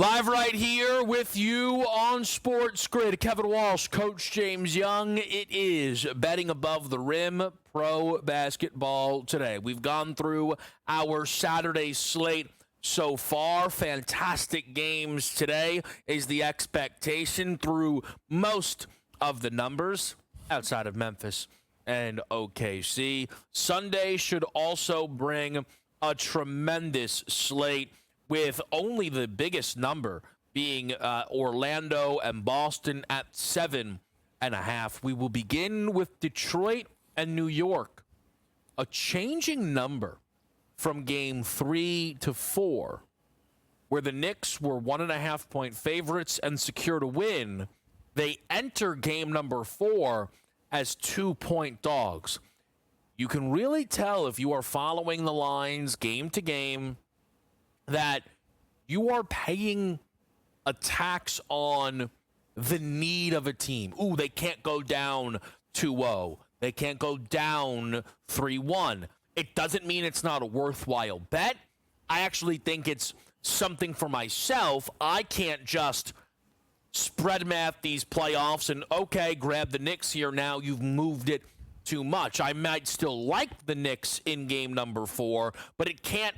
Live right here with you on SportsGrid. Kevin Walsh, Coach James Young. It is Betting Above the Rim Pro Basketball today. We've gone through our Saturday slate so far. Fantastic games today is the expectation through most of the numbers outside of Memphis and OKC. Sunday should also bring a tremendous slate, with only the biggest number being Orlando and Boston at 7.5. We will begin with Detroit and New York. A changing number from game 3 to 4, where the Knicks were 1.5-point favorites and secured a win. They enter game number 4 as 2-point dogs. You can really tell, if you are following the lines game to game, that you are paying a tax on the need of a team. Ooh, they can't go down 2-0. They can't go down 3-1. It doesn't mean it's not a worthwhile bet. I actually think it's something for myself. I can't just spread math these playoffs and, okay, grab the Knicks here now. You've moved it too much. I might still like the Knicks in game number 4, but it can't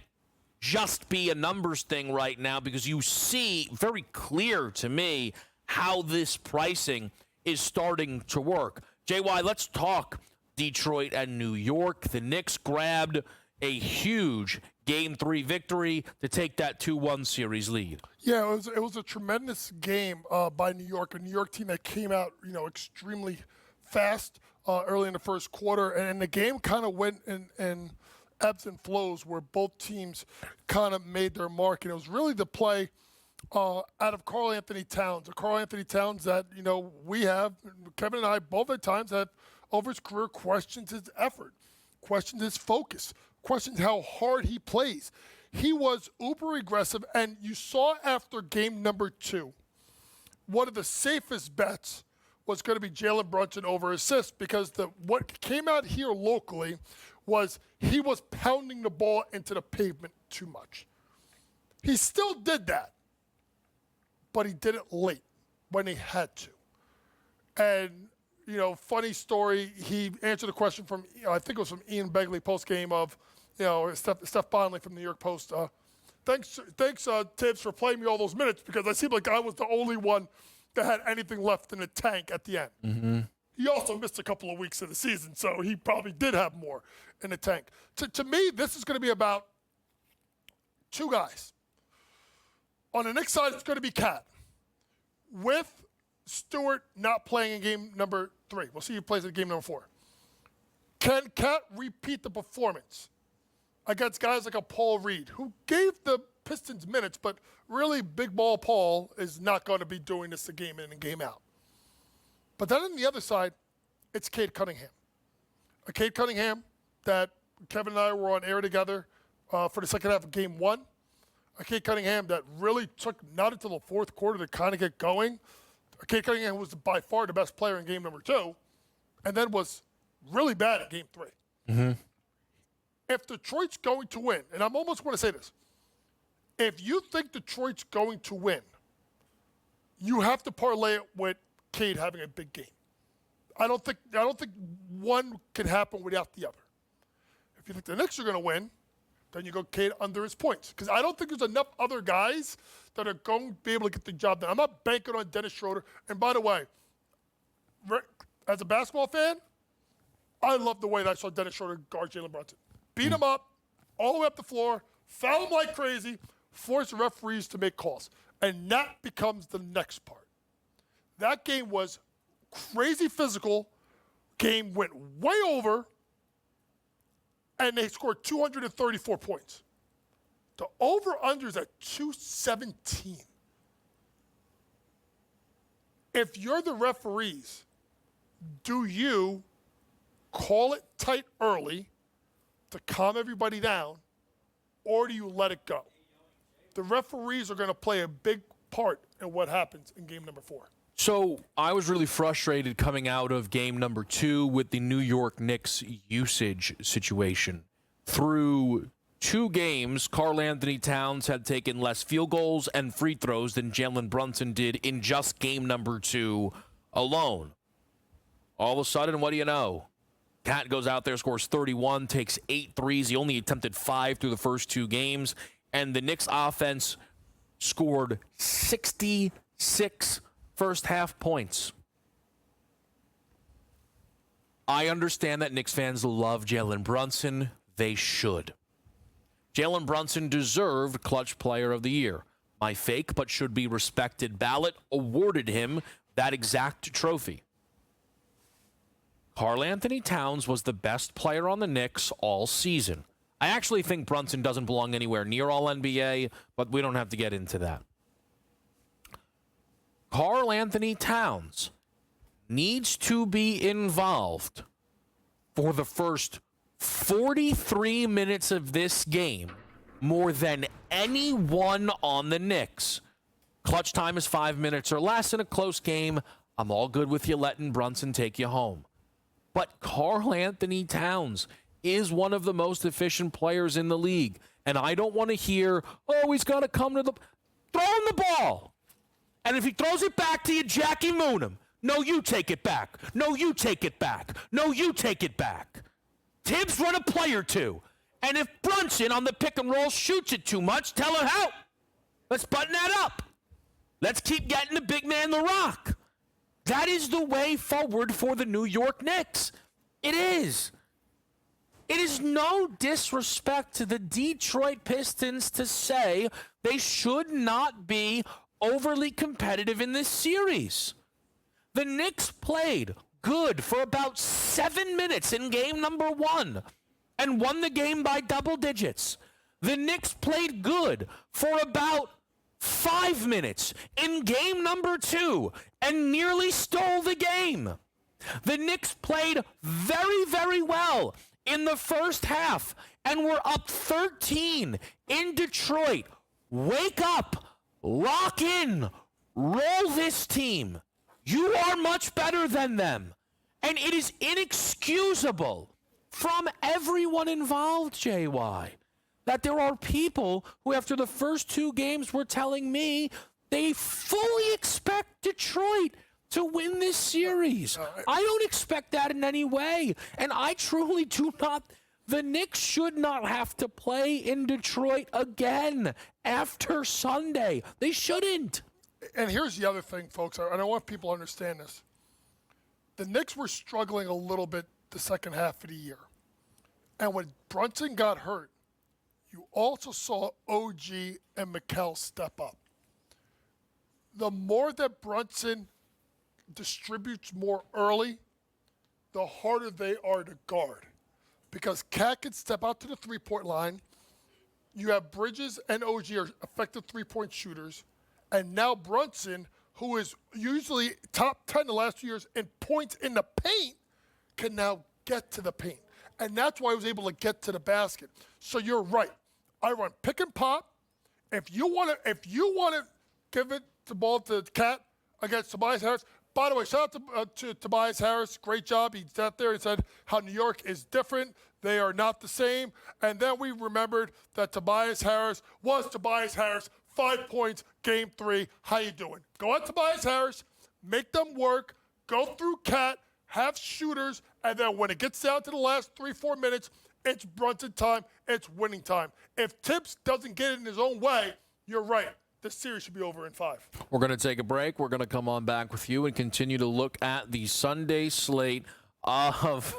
just be a numbers thing right now, because you see very clear to me how this pricing is starting to work. JY, let's talk Detroit and New York. The Knicks grabbed a huge Game 3 victory to take that 2-1 series lead. Yeah, it was a tremendous game by New York, a New York team that came out, extremely fast early in the first quarter, and the game kind of went in ebbs and flows where both teams kind of made their mark. And it was really the play out of Karl Anthony Towns. Karl Anthony Towns that, we have, Kevin and I both at times have, over his career, questioned his effort, questioned his focus, questioned how hard he plays. He was uber aggressive, and you saw after game number 2, one of the safest bets was going to be Jalen Brunson over assists, because what came out here locally was he was pounding the ball into the pavement too much. He still did that, but he did it late when he had to. And, funny story, he answered a question from, I think it was from Ian Begley post-game of, Steph Bonley from the New York Post. Thanks, Tibbs, for playing me all those minutes, because I seemed like I was the only one that had anything left in the tank at the end. Mm-hmm. He also missed a couple of weeks of the season, so he probably did have more in the tank. To me, this is going to be about 2 guys. On the Knicks side, it's going to be Cat. With Stewart not playing in game number 3. We'll see who plays in game number 4. Can Cat repeat the performance against guys like a Paul Reed, who gave the Pistons minutes, but really Big Ball Paul is not going to be doing this a game in and game out. But then on the other side, it's Cade Cunningham. A Cade Cunningham that Kevin and I were on air together for the second half of game 1. A Cade Cunningham that really took not until the fourth quarter to kind of get going. A Cade Cunningham was by far the best player in game number 2, and then was really bad at game 3. Mm-hmm. If Detroit's going to win, and I'm almost going to say this, if you think Detroit's going to win, you have to parlay it with Cade having a big game. I don't think one can happen without the other. If you think the Knicks are going to win, then you go Cade under his points, because I don't think there's enough other guys that are going to be able to get the job done. I'm not banking on Dennis Schroeder. And by the way, as a basketball fan, I love the way that I saw Dennis Schroeder guard Jalen Brunson. Beat him up all the way up the floor, foul him like crazy, force the referees to make calls. And that becomes the next part. That game was crazy physical. Game went way over, and they scored 234 points. The over-under is at 217. If you're the referees, do you call it tight early to calm everybody down, or do you let it go? The referees are going to play a big part in what happens in game number 4. So I was really frustrated coming out of game number 2 with the New York Knicks usage situation. Through 2 games, Karl Anthony Towns had taken less field goals and free throws than Jalen Brunson did in just game number 2 alone. All of a sudden, what do you know? Cat goes out there, scores 31, takes 8 threes. He only attempted 5 through the first 2 games. And the Knicks offense scored 66 first-half points. I understand that Knicks fans love Jalen Brunson. They should. Jalen Brunson deserved Clutch Player of the Year. My fake but should be respected ballot awarded him that exact trophy. Karl Anthony Towns was the best player on the Knicks all season. I actually think Brunson doesn't belong anywhere near All-NBA, but we don't have to get into that. Karl Anthony Towns needs to be involved for the first 43 minutes of this game more than anyone on the Knicks. Clutch time is 5 minutes or less in a close game. I'm all good with you letting Brunson take you home. But Karl Anthony Towns is one of the most efficient players in the league. And I don't want to hear, oh, he's got to come to the... Throw him the ball. And if he throws it back to you, Jackie Moon him. No, you take it back. No, you take it back. No, you take it back. Tibbs run a play or two. And if Brunson on the pick and roll shoots it too much, tell him how. Let's button that up. Let's keep getting the big man the rock. That is the way forward for the New York Knicks. It is. It is no disrespect to the Detroit Pistons to say they should not be overly competitive in this series. The Knicks played good for about 7 minutes in game number 1 and won the game by double digits. The Knicks played good for about 5 minutes in game number 2 and nearly stole the game. The Knicks played very, very well in the first half and were up 13 in Detroit. Wake up, lock in, roll this team. You are much better than them. And it is inexcusable from everyone involved, JY, that there are people who after the first 2 games were telling me they fully expect Detroit to win this series. I don't expect that in any way. And I truly do not. The Knicks should not have to play in Detroit again after Sunday. They shouldn't. And here's the other thing, folks, and I want people to understand this. The Knicks were struggling a little bit the second half of the year. And when Brunson got hurt, you also saw OG and Mikal step up. The more that Brunson distributes more early, the harder they are to guard. Because Cat can step out to the three-point line. You have Bridges and OG are effective three-point shooters. And now Brunson, who is usually top 10 the last 2 years in points in the paint, can now get to the paint. And that's why he was able to get to the basket. So you're right. I run pick and pop. If you want to give it the ball to Cat against Tobias Harris. By the way, shout out to Tobias Harris. Great job. He sat there and said how New York is different. They are not the same. And then we remembered that Tobias Harris was Tobias Harris. 5 points, game 3. How you doing? Go on Tobias Harris, make them work, go through Cat, have shooters, and then when it gets down to the last 3-4 minutes, it's Brunson time, it's winning time. If Tibbs doesn't get it in his own way, you're right. This series should be over in 5. We're going to take a break. We're going to come on back with you and continue to look at the Sunday slate of...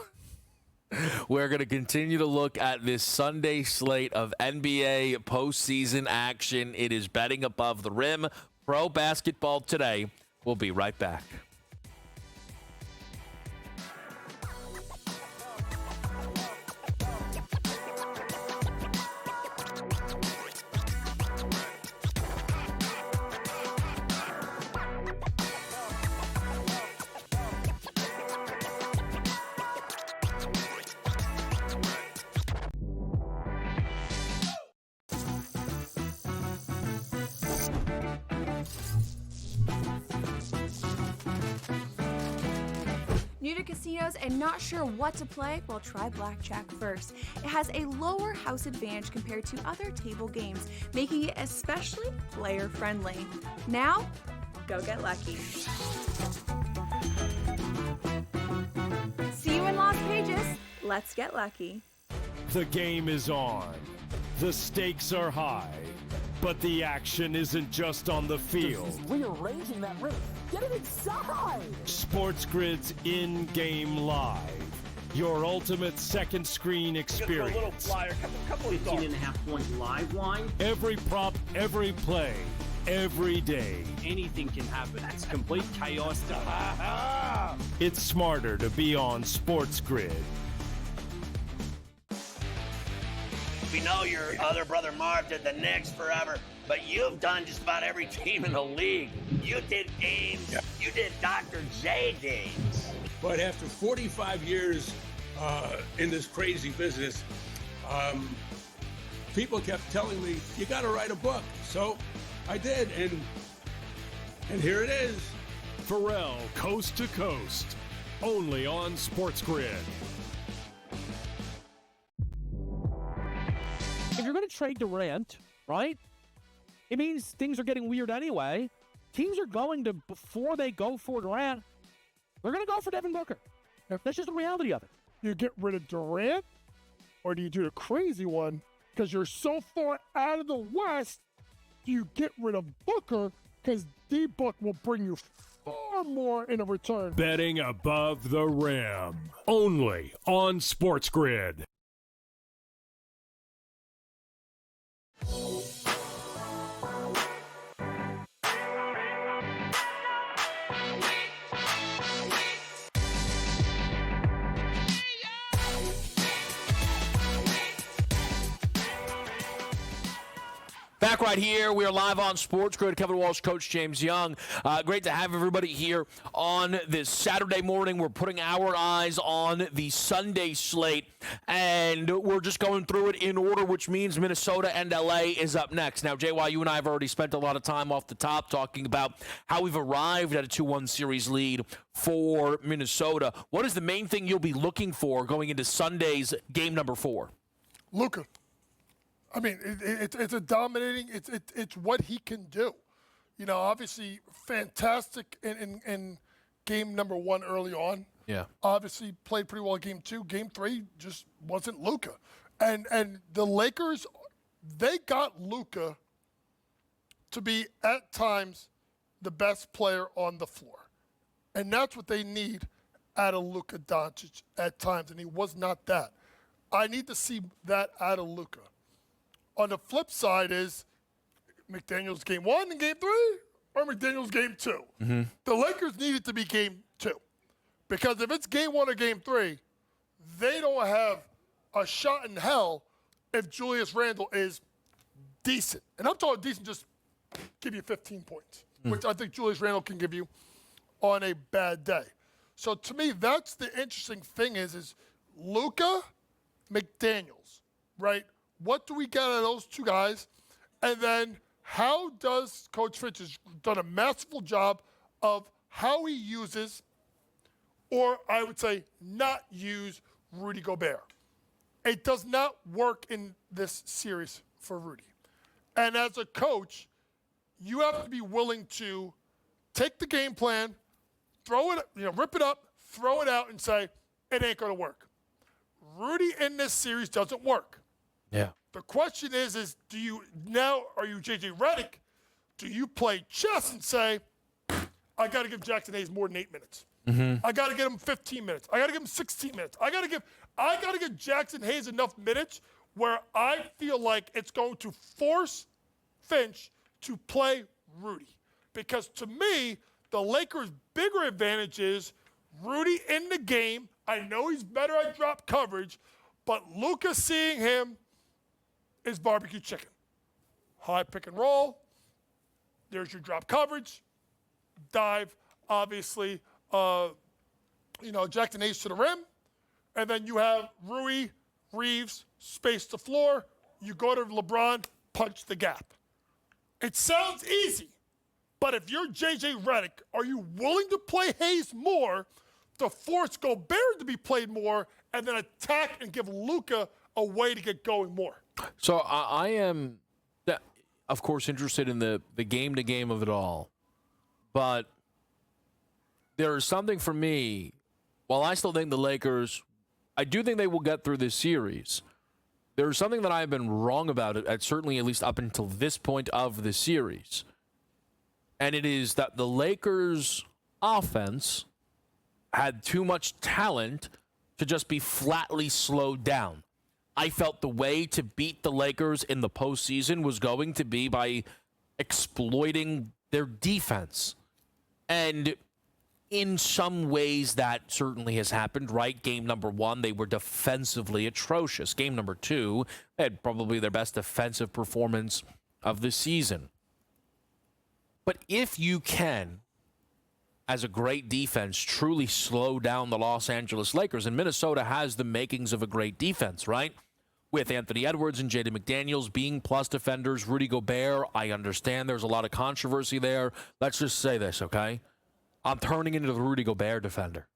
We're going to continue to look at this Sunday slate of NBA postseason action. It is betting above the rim. Pro basketball today. We'll be right back. New to casinos and not sure what to play? Well, try blackjack first. It has a lower house advantage compared to other table games, making it especially player-friendly. Now, go get lucky. See you in Las Vegas. Let's get lucky. The game is on. The stakes are high. But the action isn't just on the field. He's rearranging that ring. Get it inside! SportsGrid's in-game live. Your ultimate second screen experience. A little flyer, couple of 18.5-point live line. Every prop, every play, every day. Anything can happen. That's complete chaos. It's smarter to be on SportsGrid. We know your other brother Marv did the Knicks forever, but you've done just about every team in the league. You did games. Yeah. You did Dr. J games. But after 45 years in this crazy business, people kept telling me, you got to write a book. So I did, and here it is. Pharrell, Coast to Coast, only on SportsGrid. If you're going to trade Durant, right, it means things are getting weird anyway. Teams are going to, before they go for Durant, they're going to go for Devin Booker. That's just the reality of it. You get rid of Durant, or do you do the crazy one? Because you're so far out of the West, do you get rid of Booker? Because D-Book will bring you far more in a return. Betting above the rim, only on SportsGrid. Back right here. We are live on SportsGrid. Kevin Walsh, Coach James Young. Great to have everybody here on this Saturday morning. We're putting our eyes on the Sunday slate, and we're just going through it in order, which means Minnesota and LA is up next. Now, JY, you and I have already spent a lot of time off the top talking about how we've arrived at a 2-1 series lead for Minnesota. What is the main thing you'll be looking for going into Sunday's game number 4? Luka. I mean, it's a dominating. It's what he can do. You know, obviously fantastic in game number 1 early on. Yeah. Obviously played pretty well game 2. Game 3 just wasn't Luka. And the Lakers, they got Luka to be at times the best player on the floor, and that's what they need out of Luka Doncic at times, and he was not that. I need to see that out of Luka. On the flip side is McDaniels game 1 and game 3 or McDaniels game 2. Mm-hmm. The Lakers need it to be game 2. Because if it's game 1 or game 3, they don't have a shot in hell if Julius Randle is decent. And I'm talking decent, just give you 15 points, which I think Julius Randle can give you on a bad day. So to me, that's the interesting thing is Luka, McDaniels, right? What do we get out of those two guys? And then how does Coach Fitch has done a masterful job of how he uses, or I would say not use, Rudy Gobert. It does not work in this series for Rudy. And as a coach, you have to be willing to take the game plan, throw it, rip it up, throw it out, and say, it ain't going to work. Rudy in this series doesn't work. Yeah. The question is are you J.J. Redick? Do you play chess and say, I got to give Jackson Hayes more than 8 minutes. Mm-hmm. I got to get him 15 minutes. I got to give him 16 minutes. I got to give Jackson Hayes enough minutes where I feel like it's going to force Finch to play Rudy. Because to me, the Lakers' bigger advantage is Rudy in the game. I know he's better at drop coverage, but Luka seeing him is barbecue chicken. High pick and roll. There's your drop coverage. Dive, obviously, Jackson Hayes to the rim. And then you have Rui, Reeves, space the floor. You go to LeBron, punch the gap. It sounds easy, but if you're J.J. Redick, are you willing to play Hayes more to force Gobert to be played more and then attack and give Luka a way to get going more. So I am, of course, interested in the game-to-game of it all. But there is something for me, while I still think the Lakers, I do think they will get through this series. There is something that I have been wrong about it, certainly at least up until this point of the series. And it is that the Lakers' offense had too much talent to just be flatly slowed down. I felt the way to beat the Lakers in the postseason was going to be by exploiting their defense. And in some ways, that certainly has happened, right? Game number 1, they were defensively atrocious. Game number 2, they had probably their best defensive performance of the season. But if you can, as a great defense, truly slow down the Los Angeles Lakers, and Minnesota has the makings of a great defense, right? With Anthony Edwards and Jaden McDaniels being plus defenders, Rudy Gobert, I understand there's a lot of controversy there. Let's just say this, okay? I'm turning into the Rudy Gobert defender.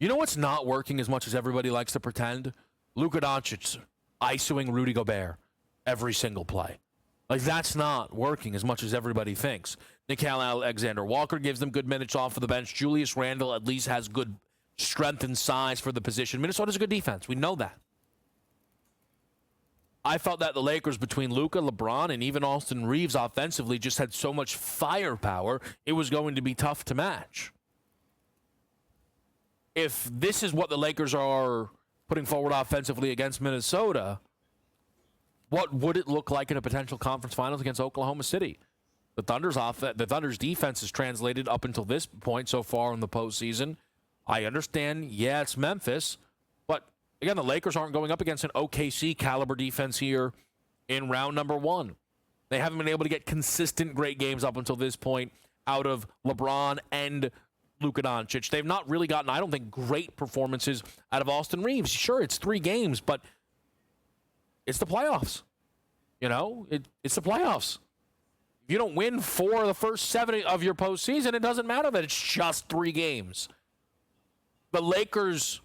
You know what's not working as much as everybody likes to pretend? Luka Doncic ISOing Rudy Gobert every single play. Like, that's not working as much as everybody thinks. Nickeil Alexander-Walker gives them good minutes off of the bench. Julius Randle at least has good strength and size for the position. Minnesota's a good defense. We know that. I felt that the Lakers, between Luka, LeBron, and even Austin Reeves offensively, just had so much firepower, it was going to be tough to match. If this is what the Lakers are putting forward offensively against Minnesota, what would it look like in a potential conference finals against Oklahoma City? The Thunder's defense is translated up until this point so far in the postseason. I understand, yeah, it's Memphis, but again, the Lakers aren't going up against an OKC caliber defense here in round number 1. They haven't been able to get consistent great games up until this point out of LeBron and Luka Doncic. They've not really gotten, I don't think, great performances out of Austin Reeves. Sure, it's 3 games, but it's the playoffs. You know, it's the playoffs. If you don't win 4 of the first 7 of your postseason, it doesn't matter that it's just 3 games. The Lakers,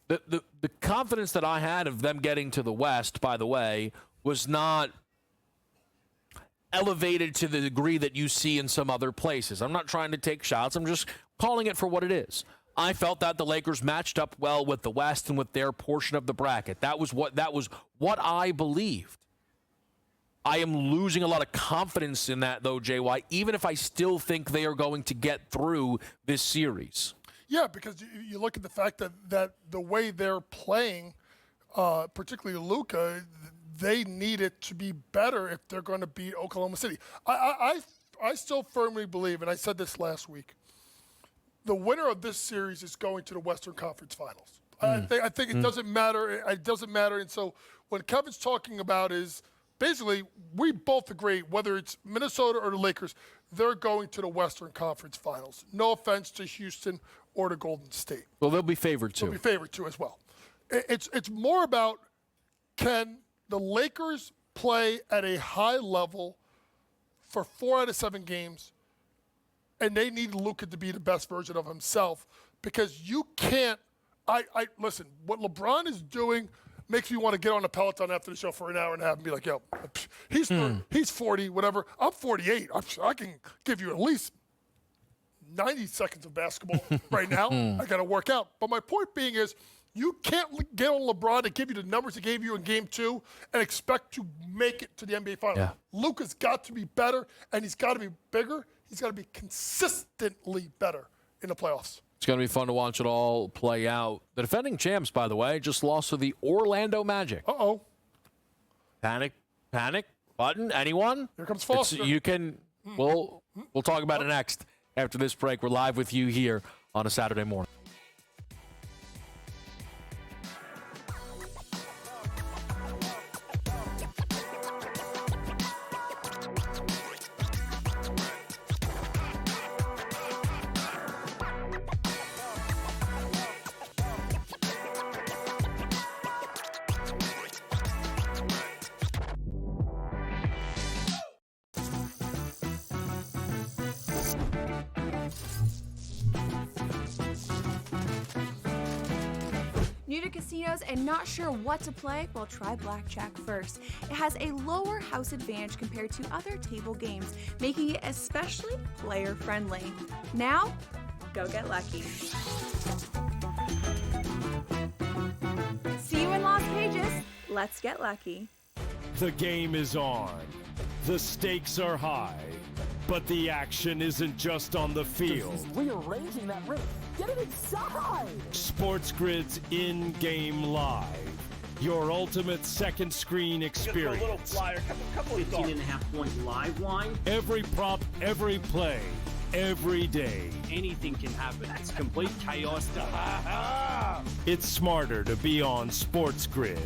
the confidence that I had of them getting to the West, by the way, was not elevated to the degree that you see in some other places. I'm not trying to take shots. I'm just calling it for what it is. I felt that the Lakers matched up well with the West and with their portion of the bracket. That was what I believed. I am losing a lot of confidence in that, though, JY, even if I still think they are going to get through this series. Yeah, because you look at the fact that the way they're playing, particularly Luka, they need it to be better if they're going to beat Oklahoma City. I still firmly believe, and I said this last week, the winner of this series is going to the Western Conference Finals. I think it doesn't matter. It doesn't matter. And so what Kevin's talking about is basically we both agree, whether it's Minnesota or the Lakers, they're going to the Western Conference Finals. No offense to Houston or to Golden State. Well, they'll be favored too. They'll be favored too as well. It's more about, can the Lakers play at a high level for 4 out of 7 games, and they need Luka to be the best version of himself, because you can't. Listen, what LeBron is doing makes me want to get on a Peloton after the show for an hour and a half and be like, yo, he's 40, whatever. I'm 48. I can give you at least 90 seconds of basketball right now. I got to work out. But my point being is, you can't get on LeBron to give you the numbers he gave you in Game 2 and expect to make it to the NBA Finals. Yeah. Luka's got to be better, and he's got to be bigger. He's got to be consistently better in the playoffs. It's going to be fun to watch it all play out. The defending champs, by the way, just lost to the Orlando Magic. Uh-oh. Panic button. Anyone? Here comes Foster. You can. We'll talk about it next. After this break, we're live with you here on a Saturday morning. New to casinos and not sure what to play? Well, try blackjack first. It has a lower house advantage compared to other table games, making it especially player-friendly. Now, go get lucky. See you in Las Vegas. Let's get lucky. The game is on. The stakes are high. But the action isn't just on the field. Rearranging that rim. Get it inside! SportsGrid's in-game live. Your ultimate second screen Just a little experience. flyer, couple 18.5-point live line. Every prop, every play, every day. Anything can happen. It's complete chaos. It's smarter to be on SportsGrid.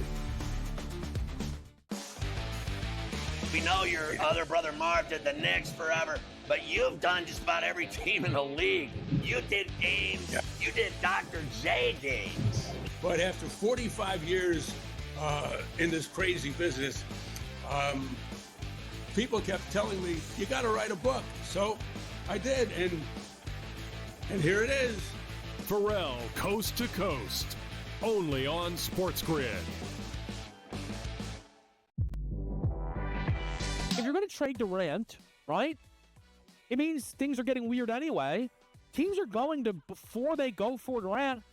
We know your other brother Marv did the Knicks forever, but you've done just about every team in the league. You did Ames. You did Dr. J games. But after 45 years in this crazy business, people kept telling me, you got to write a book. So I did, and here it is. Pharrell, Coast to Coast. Only on SportsGrid. If you're going to trade Durant, right, it means things are getting weird anyway. Teams are going to, before they go for Durant,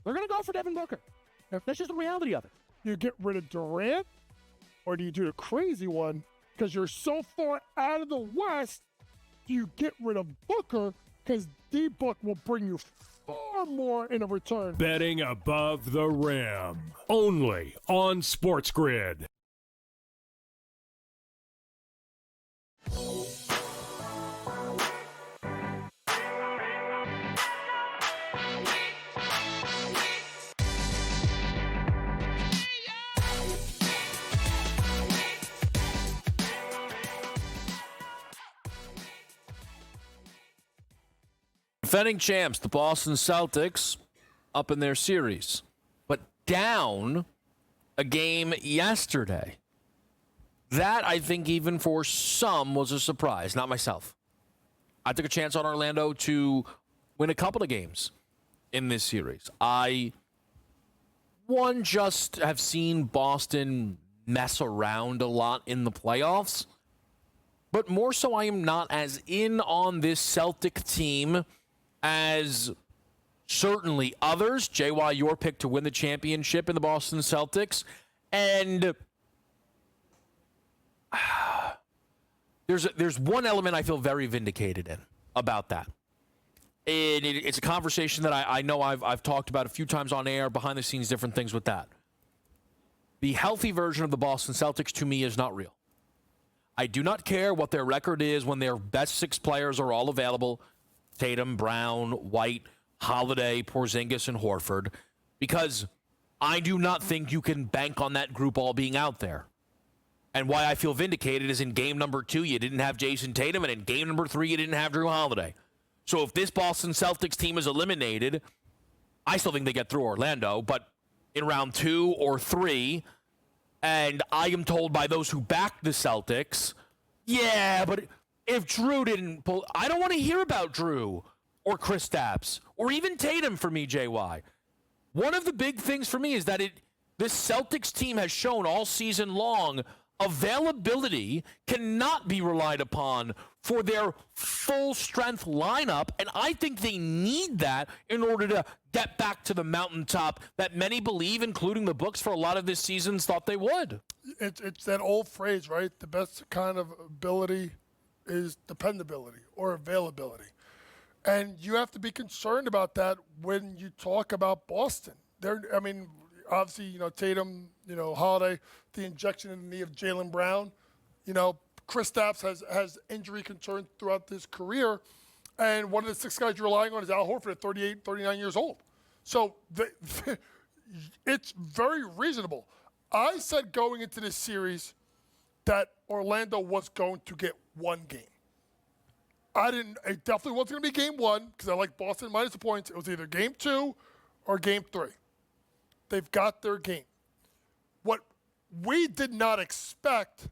they're going to go for Devin Booker. That's just the reality of it. You get rid of Durant, or do you do the crazy one? Because you're so far out of the West, you get rid of Booker because D-Book will bring you far more in a return. Betting above the rim. Only on SportsGrid. Defending champs, the Boston Celtics, up in their series, but down a game yesterday. That, I think, even for some, was a surprise. Not myself. I took a chance on Orlando to win a couple of games in this series. Just have seen Boston mess around a lot in the playoffs, but more so I am not as in on this Celtic team as certainly others. JY, your pick to win the championship in the Boston Celtics. And there's one element I feel very vindicated in about that. It's a conversation that I know I've talked about a few times on air, behind the scenes, different things with that. The healthy version of the Boston Celtics, to me, is not real. I do not care what their record is when their best six players are all available. Tatum, Brown, White, Holiday, Porzingis, and Horford, because I do not think you can bank on that group all being out there. And why I feel vindicated is in game number 2, you didn't have Jason Tatum, and in game number 3, you didn't have Drew Holiday. So if this Boston Celtics team is eliminated, I still think they get through Orlando, but in round 2 or 3, and I am told by those who back the Celtics, yeah, but if Drew didn't pull, I don't want to hear about Drew or Kristaps or even Tatum for me, JY. One of the big things for me is that this Celtics team has shown all season long availability cannot be relied upon for their full strength lineup, and I think they need that in order to get back to the mountaintop that many believe, including the books for a lot of this season, thought they would. It's that old phrase, right? The best kind of ability is dependability or availability. And you have to be concerned about that when you talk about Boston. Obviously, Tatum, Holiday, the injection in the knee of Jaylen Brown. Kristaps has injury concerns throughout his career. And one of the 6 guys you're relying on is Al Horford at 38, 39 years old. So it's very reasonable. I said going into this series that Orlando was going to get one game. It definitely wasn't going to be game 1 because I like Boston minus the points. It was either game 2 or game 3. They've got their game. What we did not expect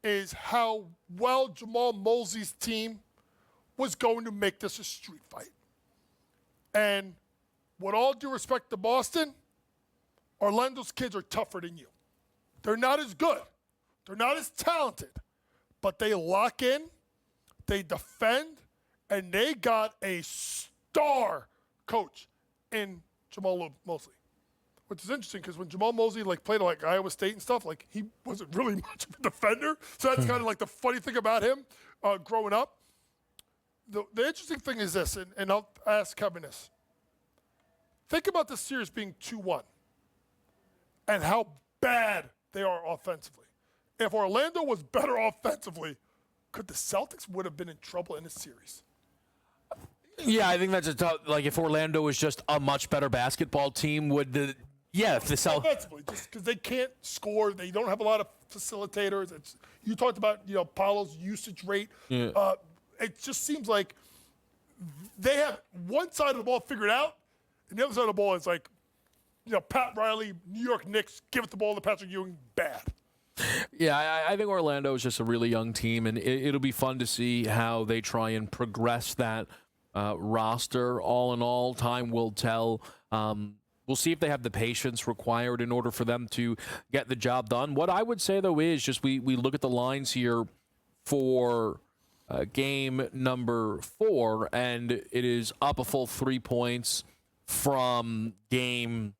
is how well Jamal Mosley's team was going to make this a street fight. And with all due respect to Boston, Orlando's kids are tougher than you. They're not as good. They're not as talented. But they lock in, they defend, and they got a star coach in Jamal Mosley. Which is interesting because when Jamal Mosley played at Iowa State and stuff, he wasn't really much of a defender. So that's kind of the funny thing about him growing up. The interesting thing is this, and I'll ask Kevin this. Think about the series being 2-1 and how bad they are offensively. If Orlando was better offensively, could the Celtics would have been in trouble in this series? Yeah, I think that's a tough. If Orlando was just a much better basketball team, would the if the Celtics offensively, just because they can't score, they don't have a lot of facilitators. You talked about Paolo's usage rate. Yeah. It just seems like they have one side of the ball figured out, and the other side of the ball is Pat Riley, New York Knicks, give it the ball to Patrick Ewing, bad. Yeah, I think Orlando is just a really young team, and it'll be fun to see how they try and progress that roster. All in all, time will tell. We'll see if they have the patience required in order for them to get the job done. What I would say, though, is just we look at the lines here for game number 4, and it is up a full 3 points from game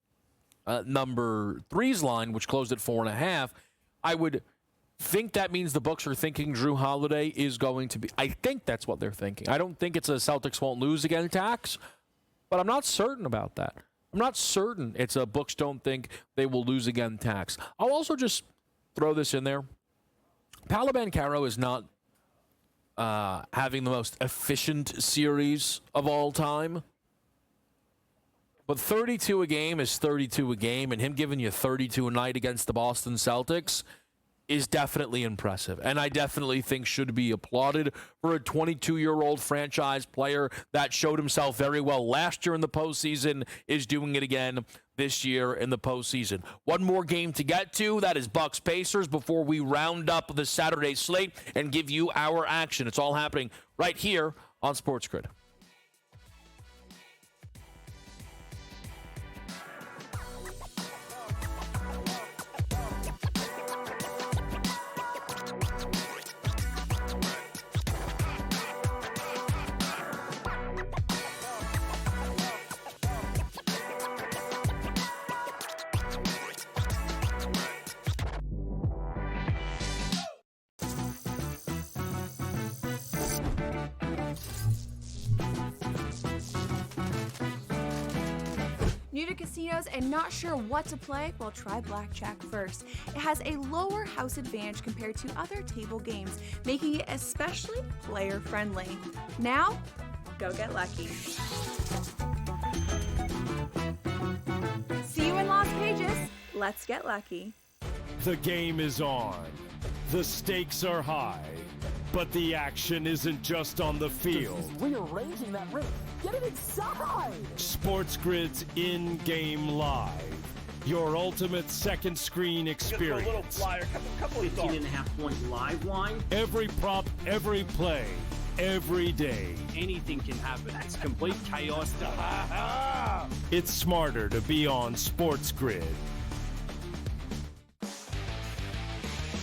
number 3's line, which closed at 4.5. I would think that means the books are thinking Drew Holiday is going to be. I think that's what they're thinking. I don't think it's a Celtics won't lose against Tax, but I'm not certain about that. I'm not certain it's a books don't think they will lose again Tax. I'll also just throw this in there. Paolo Banchero is not having the most efficient series of all time. But 32 a game is 32 a game, and him giving you 32 a night against the Boston Celtics is definitely impressive. And I definitely think should be applauded for a 22-year-old franchise player that showed himself very well last year in the postseason, is doing it again this year in the postseason. One more game to get to. That is Bucks-Pacers before we round up the Saturday slate and give you our action. It's all happening right here on SportsGrid. New to casinos and not sure what to play? Well, try blackjack first. It has a lower house advantage compared to other table games, making it especially player-friendly. Now, go get lucky. See you in Las Vegas. Let's get lucky. The game is on. The stakes are high. But the action isn't just on the field. Rearranging that ring. Get it inside! SportsGrid's in-game live. Your ultimate second screen experience. Just a little flyer, couple 18.5 point live line. Every prop, every play, every day. Anything can happen. It's complete chaos. It's smarter to be on SportsGrid.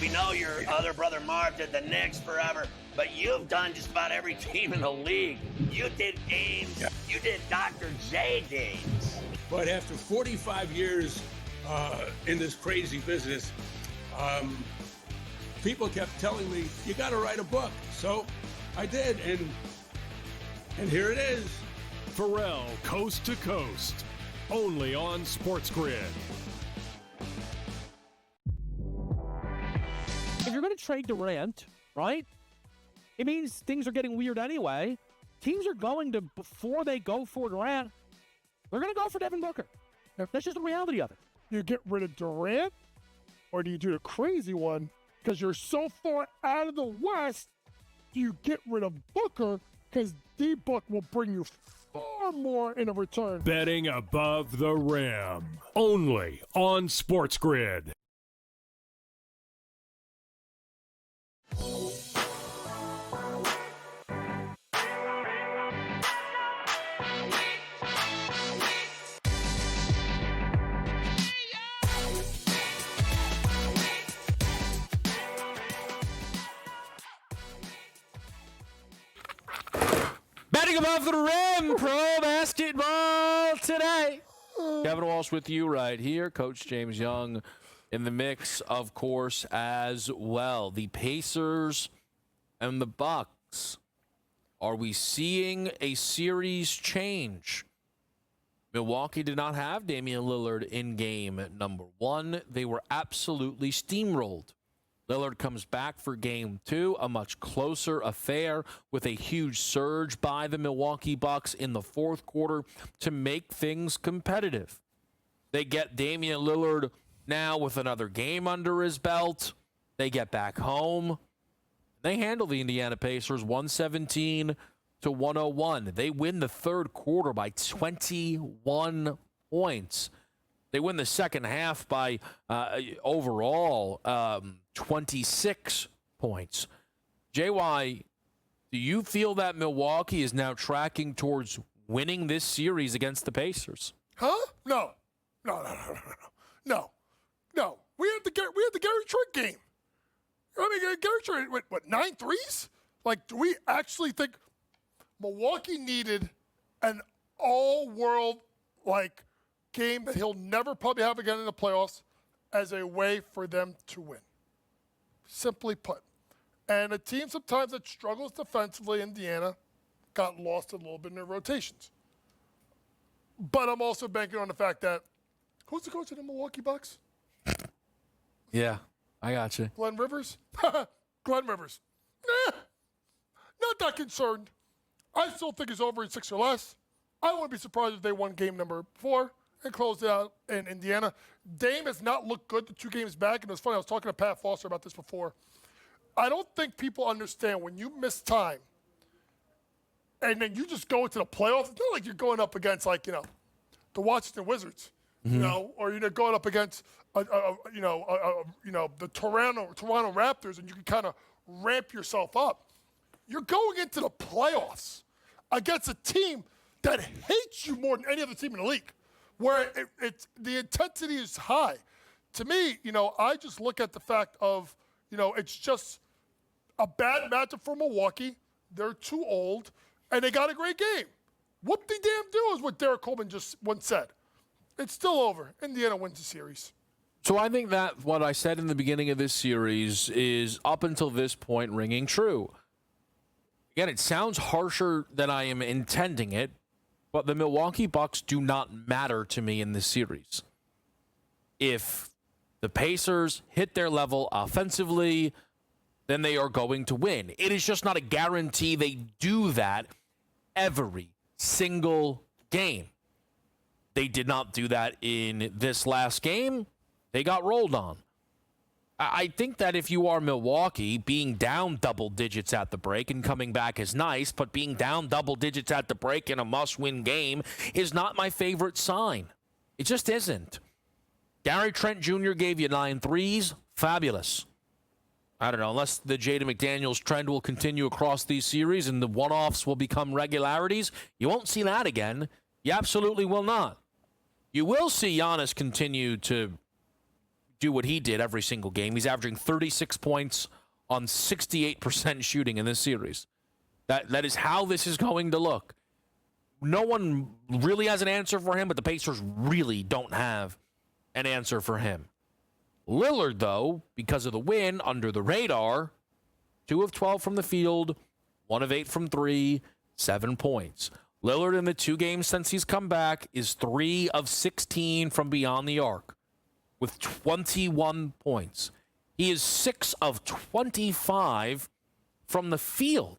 We know your other brother Marv did the Knicks forever, but you've done just about every team in the league. You did Ames. Yeah. You did Dr. J games. But after 45 years in this crazy business, people kept telling me, you got to write a book. So I did, and here it is. Pharrell, Coast to Coast, only on SportsGrid. If you're going to trade Durant, right, it means things are getting weird anyway. Teams are going to, before they go for Durant, they're going to go for Devin Booker. That's just the reality of it. You get rid of Durant, or do you do the crazy one? Because you're so far out of the West, you get rid of Booker because D-Book will bring you far more in a return. Betting above the rim, only on SportsGrid. Batting above the rim, pro basketball today. Kevin Walsh with you right here. Coach James Young in the mix, of course, as well. The Pacers and the Bucks. Are we seeing a series change? Milwaukee did not have Damian Lillard in game number 1. They were absolutely steamrolled. Lillard comes back for game 2, a much closer affair with a huge surge by the Milwaukee Bucks in the fourth quarter to make things competitive. They get Damian Lillard now with another game under his belt. They get back home. They handle the Indiana Pacers 117-101. They win the third quarter by 21 points. They win the second half by overall 26 points. JY, do you feel that Milwaukee is now tracking towards winning this series against the Pacers? Huh? No. We had the Gary Trent game. I mean, Gary Trent, what 9 threes? Like, do we actually think Milwaukee needed an all-world game that he'll never probably have again in the playoffs as a way for them to win? Simply put. And a team sometimes that struggles defensively, Indiana, got lost a little bit in their rotations. But I'm also banking on the fact that, who's the coach of the Milwaukee Bucks? Yeah, I got you. Glenn Rivers? Glenn Rivers. Not that concerned. I still think it's over in 6 or less. I wouldn't be surprised if they won game number 4 and closed it out in Indiana. Dame has not looked good the 2 games back, and it was funny, I was talking to Pat Foster about this before. I don't think people understand when you miss time and then you just go into the playoffs, it's not like you're going up against, the Washington Wizards, or you're going up against, the Toronto Raptors, and you can kind of ramp yourself up. You're going into the playoffs against a team that hates you more than any other team in the league, where the intensity is high. To me, I just look at the fact of, it's just a bad matchup for Milwaukee. They're too old, and they got a great game. Whoop-de-damn-do is what Derek Coleman just once said. It's still over. Indiana wins the series. So I think that what I said in the beginning of this series is, up until this point, ringing true. Again, it sounds harsher than I am intending it, but the Milwaukee Bucks do not matter to me in this series. If the Pacers hit their level offensively, then they are going to win. It is just not a guarantee they do that every single game. They did not do that in this last game. They got rolled on. I think that if you are Milwaukee, being down double digits at the break and coming back is nice, but being down double digits at the break in a must-win game is not my favorite sign. It just isn't. Gary Trent Jr. gave you 9 threes. Fabulous. I don't know, unless the Jaden McDaniels trend will continue across these series and the one-offs will become regularities, you won't see that again. You absolutely will not. You will see Giannis continue to do what he did every single game. He's averaging 36 points on 68% shooting in this series. That is how this is going to look. No one really has an answer for him, but the Pacers really don't have an answer for him. Lillard, though, because of the win, under the radar, 2 of 12 from the field, 1 of 8 from 3, 7 points. Lillard in the 2 games since he's come back is 3 of 16 from beyond the arc with 21 points. He is 6 of 25 from the field.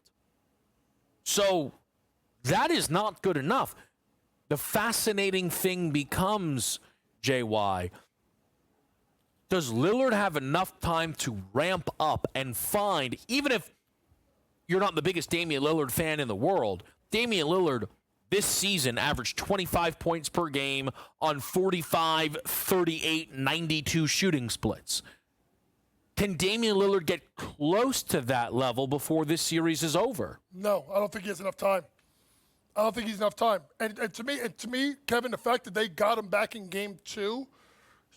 So that is not good enough. The fascinating thing becomes, JY, does Lillard have enough time to ramp up and find, even if you're not the biggest Damian Lillard fan in the world, Damian Lillard this season averaged 25 points per game on 45, 38, 92 shooting splits. Can Damian Lillard get close to that level before this series is over? No, I don't think he has enough time. I don't think he's enough time. And to me, Kevin, the fact that they got him back in game 2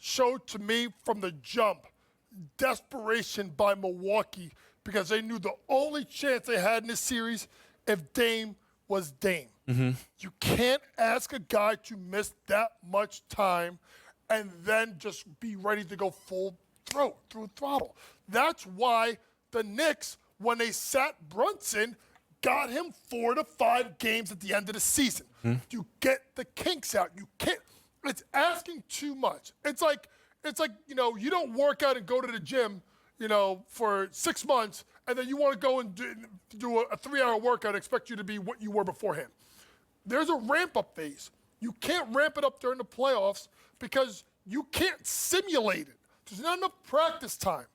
showed to me from the jump desperation by Milwaukee, because they knew the only chance they had in this series if Dame was Dame. Mm-hmm. You can't ask a guy to miss that much time and then just be ready to go full through throttle. That's why the Knicks, when they sat Brunson, got him 4 to 5 games at the end of the season. You get the kinks out. You can't. It's asking too much. It's like you don't work out and go to the gym, for 6 months, and then you want to go and do a 3-hour workout and expect you to be what you were beforehand. There's a ramp-up phase. You can't ramp it up during the playoffs because you can't simulate it. There's not enough practice time.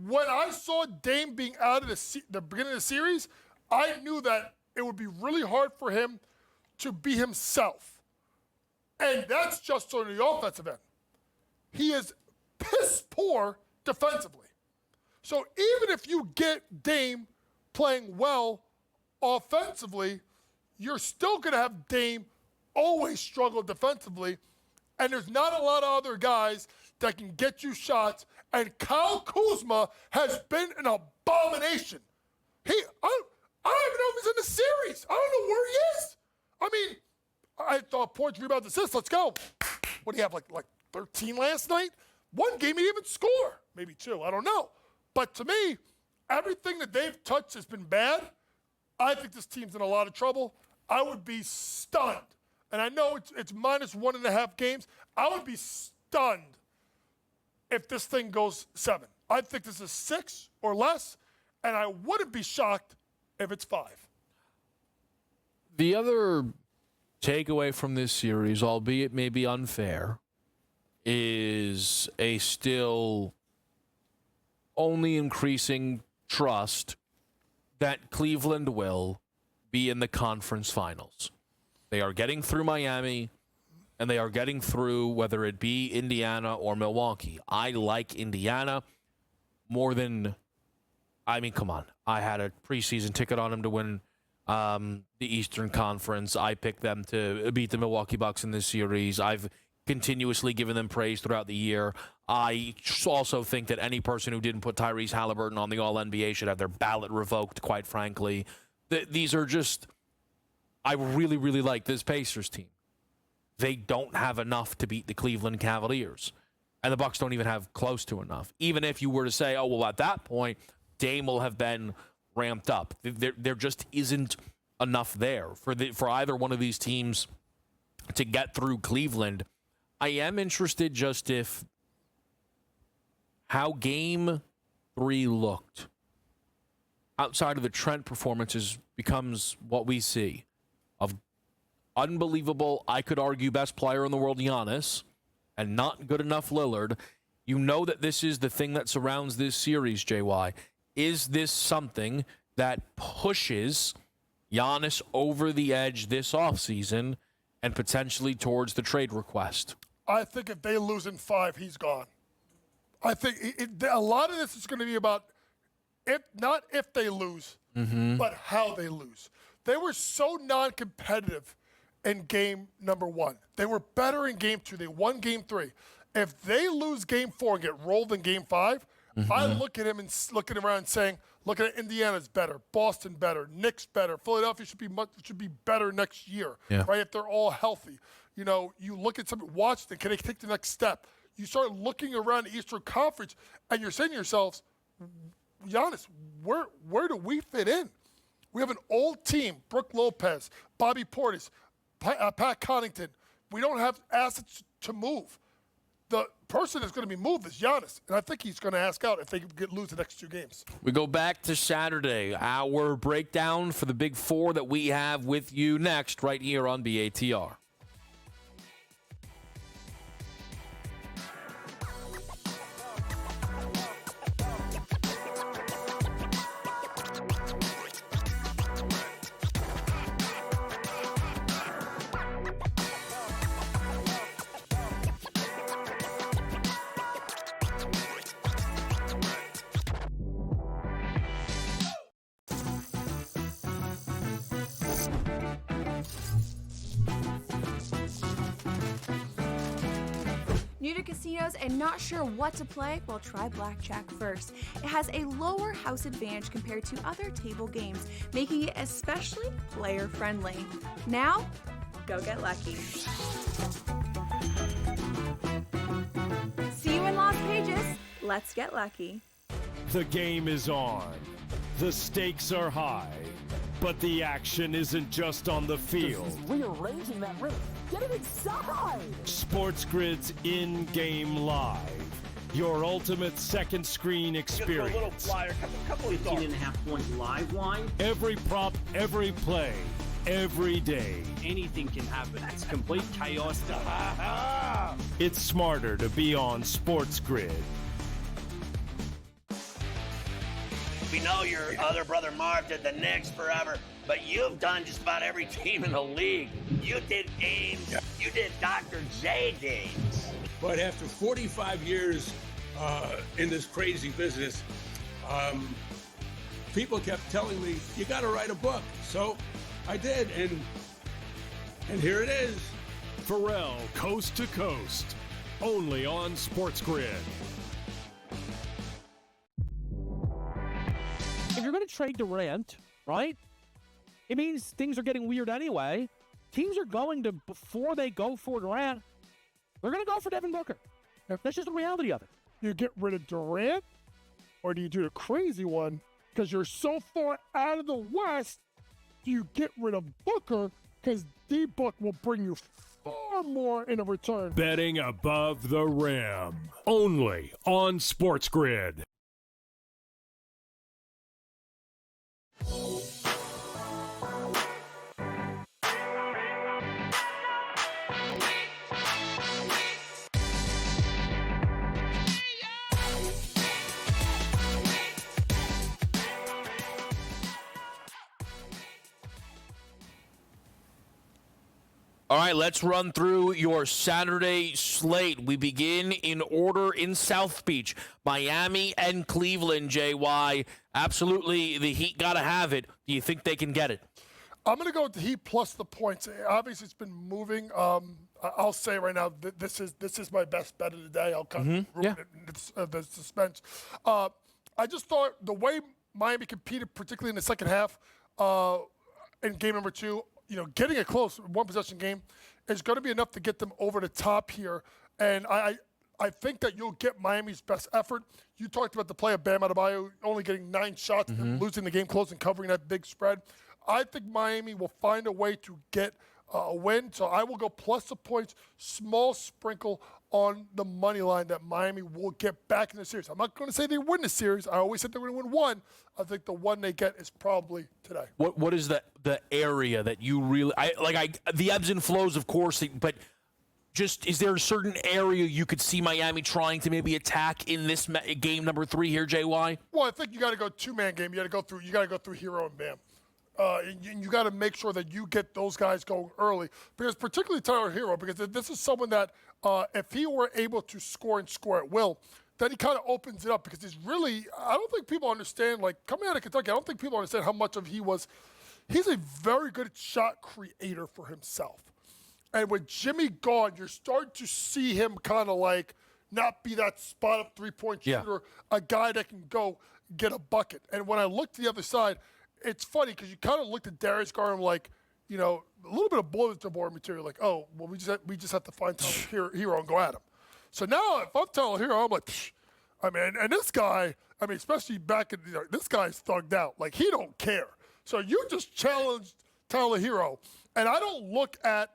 When I saw Dame being out of the beginning of the series, I knew that it would be really hard for him to be himself. And that's just on the offensive end. He is piss poor defensively. So even if you get Dame playing well offensively, you're still going to have Dame always struggle defensively. And there's not a lot of other guys that can get you shots. And Kyle Kuzma has been an abomination. I don't even know if he's in the series. I don't know where he is. I mean, I thought points, rebounds, assists. Let's go. What do you have, like 13 last night? One game he didn't even score. Maybe 2. I don't know. But to me, everything that they've touched has been bad. I think this team's in a lot of trouble. I would be stunned. And I know it's minus 1.5 games. I would be stunned if this thing goes 7. I think this is 6 or less, and I wouldn't be shocked if it's 5. The other takeaway from this series, albeit maybe unfair, is a still only increasing trust that Cleveland will be in the conference finals. They are getting through Miami, and they are getting through whether it be Indiana or Milwaukee. I like Indiana more than, come on. I had a preseason ticket on them to win the Eastern Conference. I picked them to beat the Milwaukee Bucks in this series. I've continuously given them praise throughout the year. I also think that any person who didn't put Tyrese Halliburton on the All-NBA should have their ballot revoked, quite frankly. These are just... I really, really like this Pacers team. They don't have enough to beat the Cleveland Cavaliers. And the Bucks don't even have close to enough. Even if you were to say, at that point, Dame will have been ramped up. There just isn't enough there for either one of these teams to get through Cleveland. I am interested just if how Game 3 looked outside of the Trent performances becomes what we see of unbelievable, I could argue, best player in the world, Giannis, and not good enough Lillard. You know that this is the thing that surrounds this series, JY. Is this something that pushes Giannis over the edge this offseason and potentially towards the trade request? I think if they lose in 5, he's gone. I think a lot of this is going to be about not if they lose, but how they lose. They were so non-competitive in game number 1. They were better in game 2. They won game 3. If they lose game 4 and get rolled in game 5, I look at him and looking around and saying, look at Indiana's better, Boston better, Knicks better, Philadelphia should be better next year, right? If they're all healthy. You look at something, Washington, can they take the next step? You start looking around the Eastern Conference, and you're saying to yourselves, Giannis, where do we fit in? We have an old team, Brooke Lopez, Bobby Portis, Pat Connaughton. We don't have assets to move. The person that's going to be moved is Giannis, and I think he's going to ask out if they lose the next 2 games. We go back to Saturday, our breakdown for the Big 4 that we have with you next right here on BATR. New New to casinos and not sure what to play? Well, try blackjack first. It has a lower house advantage compared to other table games, making it especially player-friendly. Now, go get lucky. See you in Las Vegas. Let's get lucky. The game is on. The stakes are high. But the action isn't just on the field. Rearranging that rim. Get it inside! SportsGrid's in-game live. Your ultimate second screen experience. A little flyer, couple 18.5 points live line. Every prop, every play, every day. Anything can happen. That's complete chaos. It's smarter to be on SportsGrid. We know your other brother Marv did the Knicks forever, but you've done just about every team in the league. You did Ames. You did Dr. J games. But after 45 years in this crazy business, people kept telling me, you got to write a book. So I did, and here it is. Pharrell, Coast to Coast, only on SportsGrid. If you're going to trade Durant, right, it means things are getting weird anyway. Teams are going to, before they go for Durant, they're going to go for Devin Booker. That's just the reality of it. You get rid of Durant, or do you do the crazy one? Because you're so far out of the West, do you get rid of Booker? Because D-Book will bring you far more in a return. Betting above the rim, only on SportsGrid. All right, let's run through your Saturday slate. We begin in order in South Beach. Miami and Cleveland, JY. Absolutely, the Heat got to have it. Do you think they can get it? I'm going to go with the Heat plus the points. Obviously, it's been moving. I'll say right now, this is my best bet of the day. I'll kind of ruin the suspense. I just thought the way Miami competed, particularly in the second half, in game number 2, getting it close, one possession game, is going to be enough to get them over the top here. And I think that you'll get Miami's best effort. You talked about the play of Bam Adebayo only getting 9 shots and losing the game close and covering that big spread. I think Miami will find a way to get a win. So I will go plus the points, small sprinkle on the money line that Miami will get back in the series. I'm not going to say they win the series. I always said they're going to win one. I think the one they get is probably today. What is the area that you really the ebbs and flows, of course, but just is there a certain area you could see Miami trying to maybe attack in this game number 3 here, JY? Well, I think you got to go 2-man game. You got to go through Hero and Bam. You got to make sure that you get those guys going early, because particularly Tyler Hero, because this is someone that if he were able to score and score at will, then he kind of opens it up, because he's really, I don't think people understand, like coming out of Kentucky, I don't think people understand how much of he's a very good shot creator for himself. And with Jimmy gone, you're starting to see him kind of like not be that spot up 3-point shooter, a guy that can go get a bucket. And when I look to the other side, it's funny because you kind of looked at Darius Garland like, a little bit of bulletin board material, like, oh, well, we just have to find Tyler Hero and go at him. So now, if I'm Tyler Hero, I'm like, psh. And this guy, especially back in, this guy's thugged out. Like, he don't care. So you just challenged Tyler Hero. And I don't look at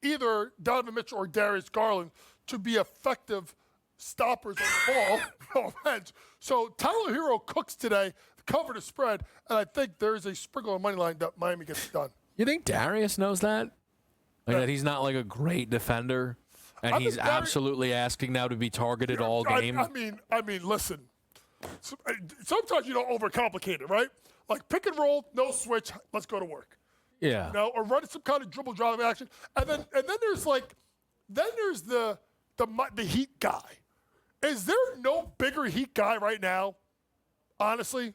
either Donovan Mitchell or Darius Garland to be effective stoppers on the ball. So Tyler Hero cooks today, cover the spread, and I think there's a sprinkle of money line that Miami gets done. You think Darius knows that? That he's not like a great defender, and he's absolutely asking now to be targeted all game? I mean, listen. Sometimes you don't overcomplicate it, right? Like pick and roll, no switch, let's go to work. Yeah. Or run some kind of dribble drive action, and then there's the Heat guy. Is there no bigger Heat guy right now, honestly,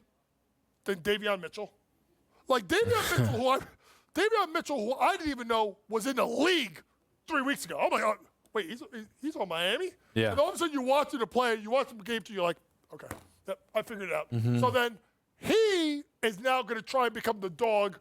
than Davion Mitchell? Like Davion Mitchell, who I didn't even know was in the league 3 weeks ago. Oh my God, wait, he's on Miami? Yeah. And all of a sudden you watch the play, you watch the game 2, you're like, okay, yep, I figured it out. Mm-hmm. So then he is now going to try and become the dog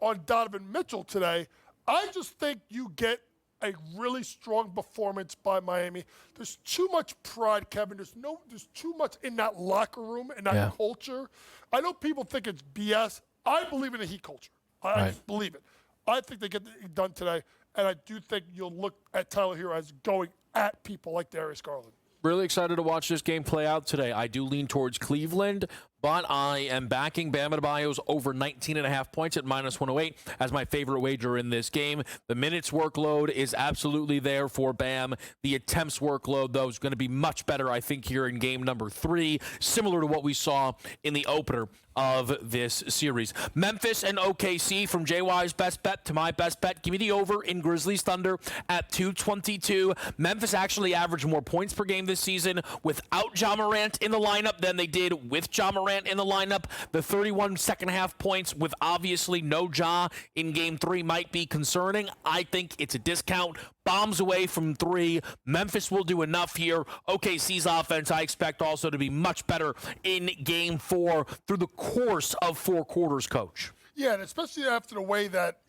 on Donovan Mitchell today. I just think you get a really strong performance by Miami. There's too much pride, Kevin. There's too much in that locker room and that culture. I know people think it's BS. I believe in the Heat culture. I just believe it. I think they get it done today, and I do think you'll look at Tyler Hero as going at people like Darius Garland. Really excited to watch this game play out today. I do lean towards Cleveland, but I am backing Bam Adebayo's over 19.5 points at -108 as my favorite wager in this game. The minutes workload is absolutely there for Bam. The attempts workload, though, is going to be much better, I think, here in game number 3, similar to what we saw in the opener of this series. Memphis and OKC, from JY's best bet to my best bet. Give me the over in Grizzlies Thunder at 222. Memphis actually averaged more points per game this season without Ja Morant in the lineup than they did with Ja Morant in the lineup. The 31 second half points with obviously no Ja in game 3 might be concerning. I think it's a discount. Bombs away from 3. Memphis will do enough here. OKC's offense, I expect also to be much better in game 4 through the course of 4 quarters, Coach. Yeah, and especially after the way that,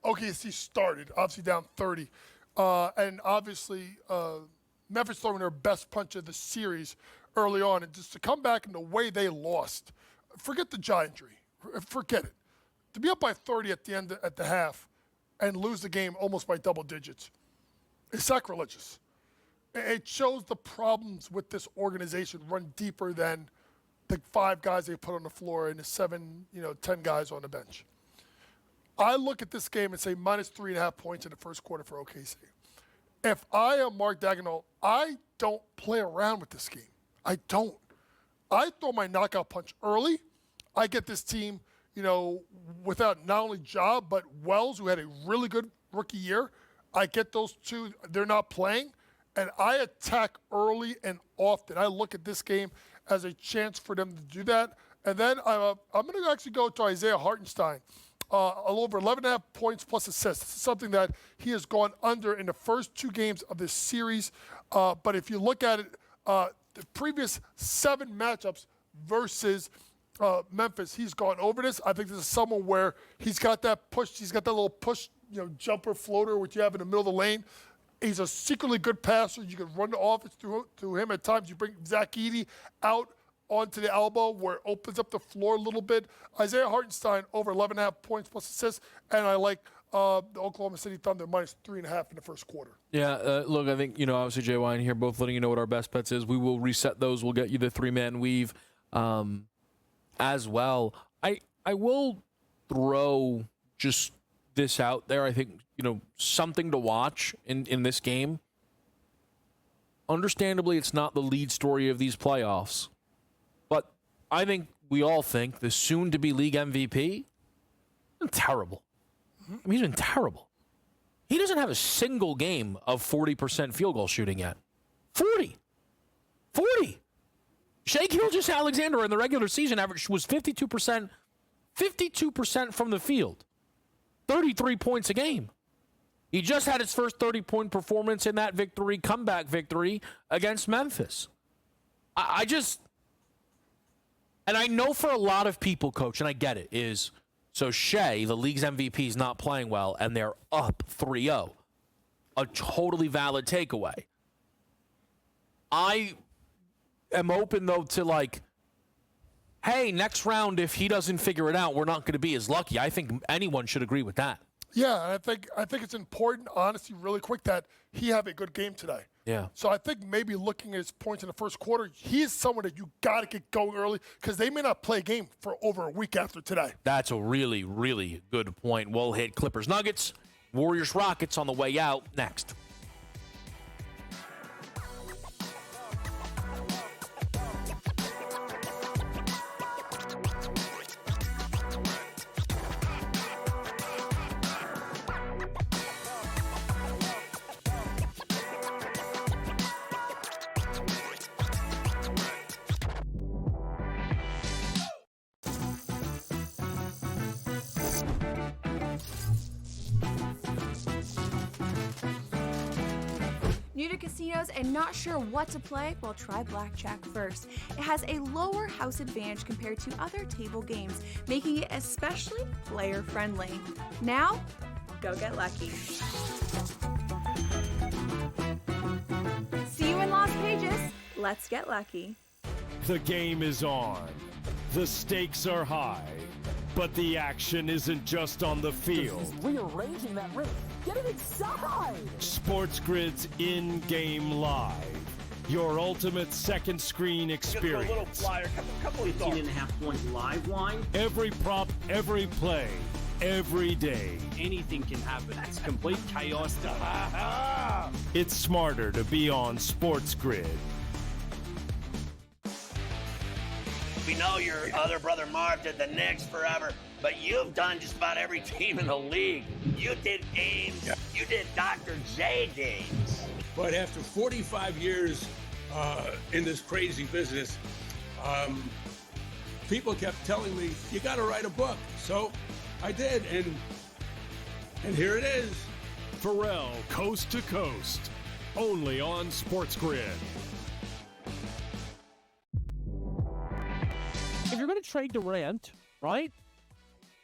OKC started, obviously down 30. And obviously Memphis throwing their best punch of the series early on. And just to come back in the way they lost, forget the Ja injury. Forget it. To be up by 30 at the end at the half and lose the game almost by double digits is sacrilegious. It shows the problems with this organization run deeper than the 5 guys they put on the floor and the 7, 10 guys on the bench. I look at this game and say -3.5 points in the first quarter for OKC. If I am Mark Daigneault, I don't play around with this game. I don't. I throw my knockout punch early. I get this team, without not only Ja, but Wells, who had a really good rookie year. I get those 2. They're not playing. And I attack early and often. I look at this game as a chance for them to do that. And then I'm going to actually go to Isaiah Hartenstein. A little over 11.5 points plus assists. This is something that he has gone under in the first 2 games of this series. But if you look at it, the previous 7 matchups versus Memphis, he's gone over this. I think this is someone where he's got that push. He's got that little push, jumper floater, which you have in the middle of the lane. He's a secretly good passer. You can run the offense through him at times. You bring Zach Edey out onto the elbow where it opens up the floor a little bit. Isaiah Hartenstein over 11.5 points plus assists. And I like the Oklahoma City Thunder -3.5 in the first quarter. Yeah, look, I think, obviously JY and here both letting you know what our best bets is. We will reset those. We'll get you the 3-man weave as well. I will throw just this out there. I think, something to watch in this game. Understandably, it's not the lead story of these playoffs. But I think we all think the soon-to-be league MVP, terrible. I mean, he's been terrible. He doesn't have a single game of 40% field goal shooting yet. 40. Shai Gilgeous-Alexander in the regular season average was 52% from the field. 33 points a game. He just had his first 30-point performance in that comeback victory against Memphis. And I know for a lot of people, Coach, and I get it, is so Shai, the league's MVP, is not playing well, and they're up 3-0. A totally valid takeaway. I am open, though, to hey, next round, if he doesn't figure it out, we're not going to be as lucky. I think anyone should agree with that. Yeah, and I think it's important, honestly, really quick, that he have a good game today. Yeah. So I think maybe looking at his points in the first quarter, he is someone that you got to get going early because they may not play a game for over a week after today. That's a really, really good point. We'll hit Clippers Nuggets, Warriors Rockets on the way out next. New to casinos and not sure what to play? Well, try blackjack first. It has a lower house advantage compared to other table games, making it especially player-friendly. Now, go get lucky. See you in Las Vegas. Let's get lucky. The game is on. The stakes are high. But the action isn't just on the field. He's rearranging that ring. Get it inside! SportsGrid's in-game live. Your ultimate second screen Just a little experience. flyer, couple of 18.5 points live line. Every prop, every play, every day. Anything can happen. It's complete chaos. It's smarter to be on SportsGrid. We know your other brother Marv did the Knicks forever, but you've done just about every team in the league. You did Ames. You did Dr. J games. But after 45 years in this crazy business, people kept telling me, you got to write a book. So I did, and here it is. Pharrell, coast to coast. Only on SportsGrid. If you're going to trade Durant, right,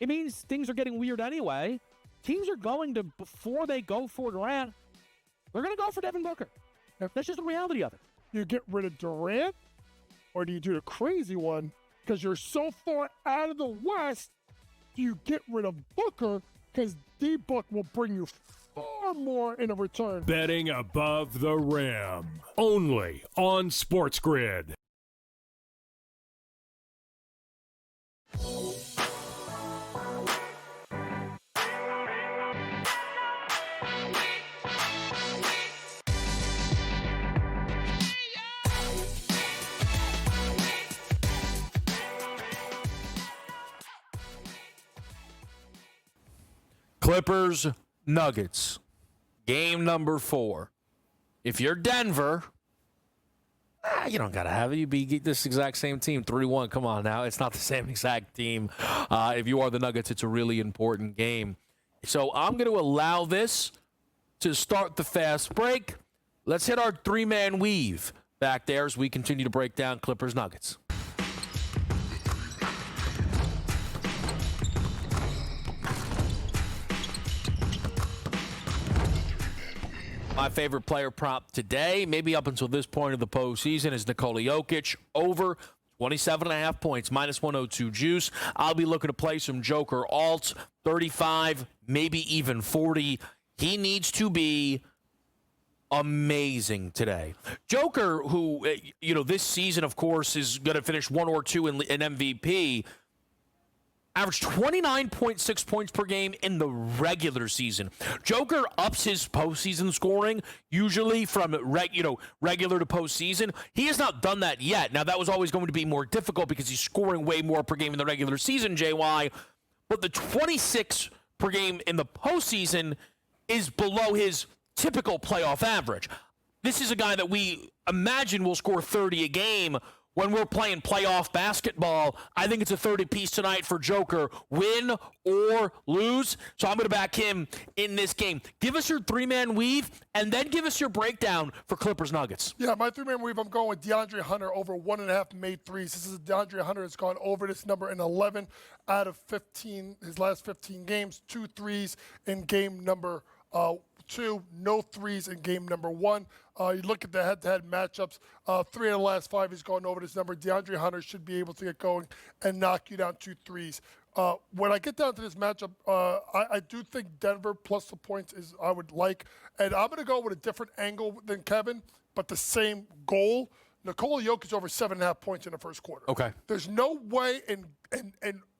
it means things are getting weird anyway. Teams are going to, before they go for Durant, they're going to go for Devin Booker. That's just the reality of it. You get rid of Durant, or do you do the crazy one? Because you're so far out of the West, do you get rid of Booker? Because D-Book will bring you far more in a return. Betting above the rim. Only on SportsGrid. Clippers, Nuggets, game number 4. If you're Denver, you don't got to have it. You beat this exact same team, 3-1. Come on now. It's not the same exact team. If you are the Nuggets, it's a really important game. So I'm going to allow this to start the fast break. Let's hit our 3-man weave back there as we continue to break down Clippers, Nuggets. My favorite player prop today, maybe up until this point of the postseason, is Nikola Jokic over 27.5 points, minus 102 juice. I'll be looking to play some Joker alts, 35, maybe even 40. He needs to be amazing today. Joker, who, this season, of course, is going to finish 1 or 2 in MVP, averaged 29.6 points per game in the regular season. Joker ups his postseason scoring, usually from regular to postseason. He has not done that yet. Now, that was always going to be more difficult because he's scoring way more per game in the regular season, JY. But the 26 per game in the postseason is below his typical playoff average. This is a guy that we imagine will score 30 a game. When we're playing playoff basketball, I think it's a 30-piece tonight for Joker, win or lose. So I'm going to back him in this game. Give us your 3-man weave, and then give us your breakdown for Clippers Nuggets. Yeah, my 3-man weave, I'm going with DeAndre Hunter over 1.5 made threes. This is DeAndre Hunter has gone over this number in 11 out of 15, his last 15 games, 2 threes in game number 2, no threes in game number 1. You look at the head-to-head matchups, 3 of the last 5 he's gone over this number. DeAndre Hunter should be able to get going and knock you down 2 threes. When I get down to this matchup, I do think Denver plus the points is I would like. And I'm going to go with a different angle than Kevin, but the same goal. Nikola Jokic over 7.5 points in the first quarter. Okay. There's no way in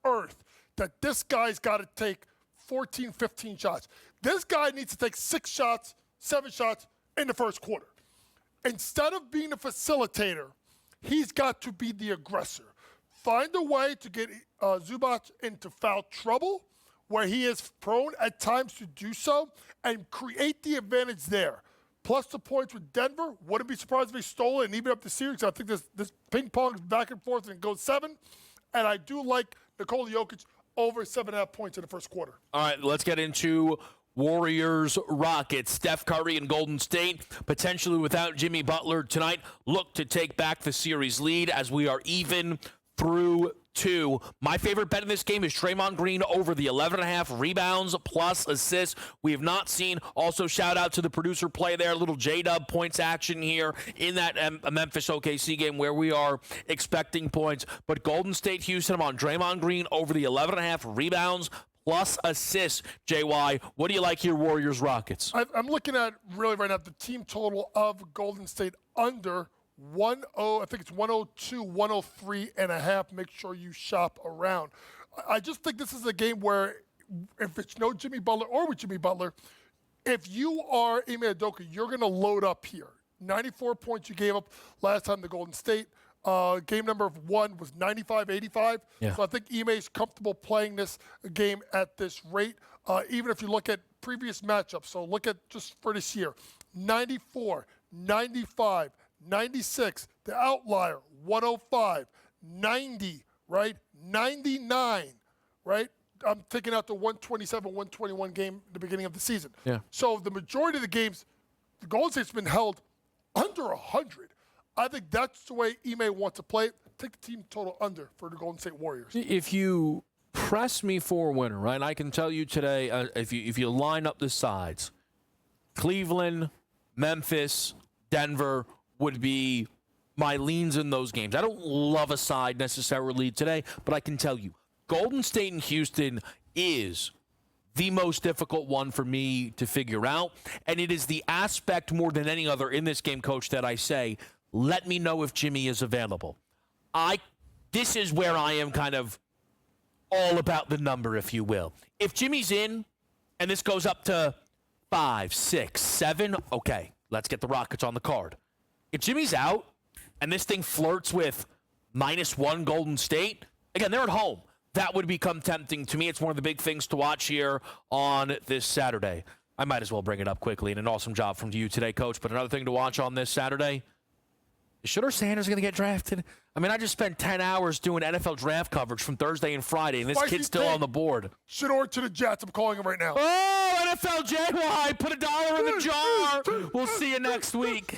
earth that this guy's got to take 14, 15 shots. This guy needs to take 6 shots, 7 shots in the first quarter. Instead of being a facilitator, he's got to be the aggressor. Find a way to get Zubac into foul trouble where he is prone at times to do so and create the advantage there. Plus the points with Denver. Wouldn't be surprised if he stole it and even up the series. I think this ping pong is back and forth and goes 7. And I do like Nikola Jokic over 7.5 points in the first quarter. All right, let's get into Warriors, Rockets. Steph Curry and Golden State, potentially without Jimmy Butler tonight, look to take back the series lead as we are even through 2. My favorite bet in this game is Draymond Green over the 11.5 rebounds plus assists. We have not seen. Also, shout out to the producer play there. Little J-Dub points action here in that Memphis OKC game where we are expecting points. But Golden State, Houston, I'm on Draymond Green over the 11.5 rebounds plus assists. JY, what do you like here, Warriors, Rockets? I'm looking at really right now the team total of Golden State under 1-0, I think it's 102, 103.5. Make sure you shop around. I just think this is a game where if it's no Jimmy Butler or with Jimmy Butler, if you are Ime Udoka, you're going to load up here. 94 points you gave up last time to Golden State. Game number 1 was 95-85. Yeah. So I think Ime is comfortable playing this game at this rate. Even if you look at previous matchups, so look at just for this year, 94, 95, 96, the outlier, 105, 90, right? 99, right? I'm taking out the 127, 121 game at the beginning of the season. Yeah. So the majority of the games, the Golden State's been held under 100. I think that's the way Ime wants to play it. Take the team total under for the Golden State Warriors. If you press me for a winner, right, I can tell you today, if you line up the sides, Cleveland, Memphis, Denver would be my leans in those games. I don't love a side necessarily today, but I can tell you, Golden State and Houston is the most difficult one for me to figure out, and it is the aspect more than any other in this game, Coach, that I say, let me know if Jimmy is available. This is where I am kind of all about the number, if you will. If Jimmy's in and this goes up to 5, 6, 7, okay, let's get the Rockets on the card. If Jimmy's out and this thing flirts with -1 Golden State, again, they're at home. That would become tempting. To me, it's one of the big things to watch here on this Saturday. I might as well bring it up quickly, and an awesome job from you today, Coach. But another thing to watch on this Saturday, is Shedeur Sanders going to get drafted? I mean, I just spent 10 hours doing NFL draft coverage from Thursday and Friday, and this kid's still on the board. Shedeur to the Jets. I'm calling him right now. Oh, NFL JY, put $1 in the jar. We'll see you next week.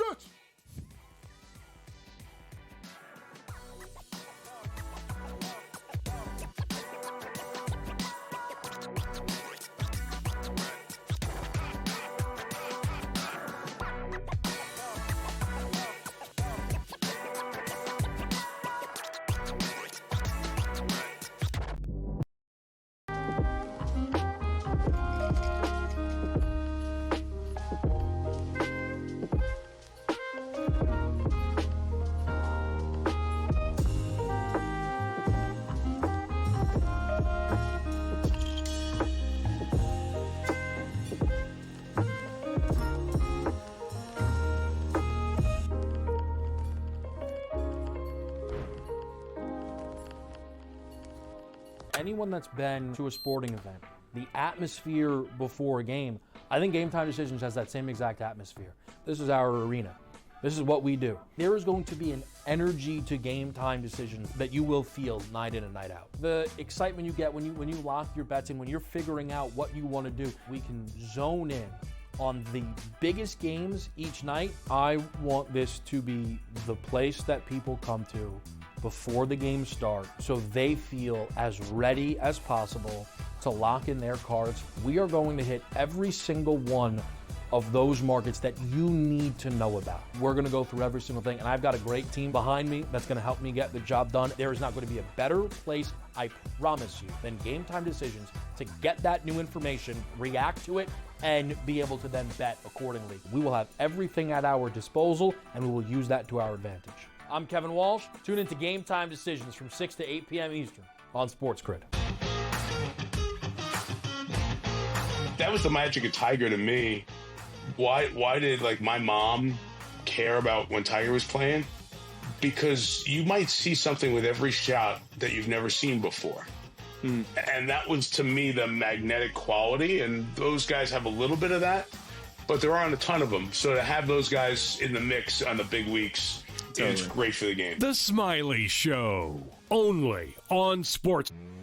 Anyone that's been to a sporting event, the atmosphere before a game, I think Game Time Decisions has that same exact atmosphere. This is our arena. This is what we do. There is going to be an energy to Game Time Decisions that you will feel night in and night out. The excitement you get when you lock your bets in, when you're figuring out what you want to do, we can zone in on the biggest games each night. I want this to be the place that people come to before the games start so they feel as ready as possible to lock in their cards. We are going to hit every single one of those markets that you need to know about. We're going to go through every single thing, and I've got a great team behind me that's going to help me get the job done. There is not going to be a better place, I promise you, than Game Time Decisions to get that new information, react to it, and be able to then bet accordingly. We will have everything at our disposal, and we will use that to our advantage. I'm Kevin Walsh. Tune into Game Time Decisions from 6 to 8 p.m. Eastern on SportsGrid. That was the magic of Tiger to me. Why did my mom care about when Tiger was playing? Because you might see something with every shot that you've never seen before. And that was, to me, the magnetic quality. And those guys have a little bit of that, but there aren't a ton of them. So to have those guys in the mix on the big weeks, it's great for the game. The Smiley Show, only on Sports.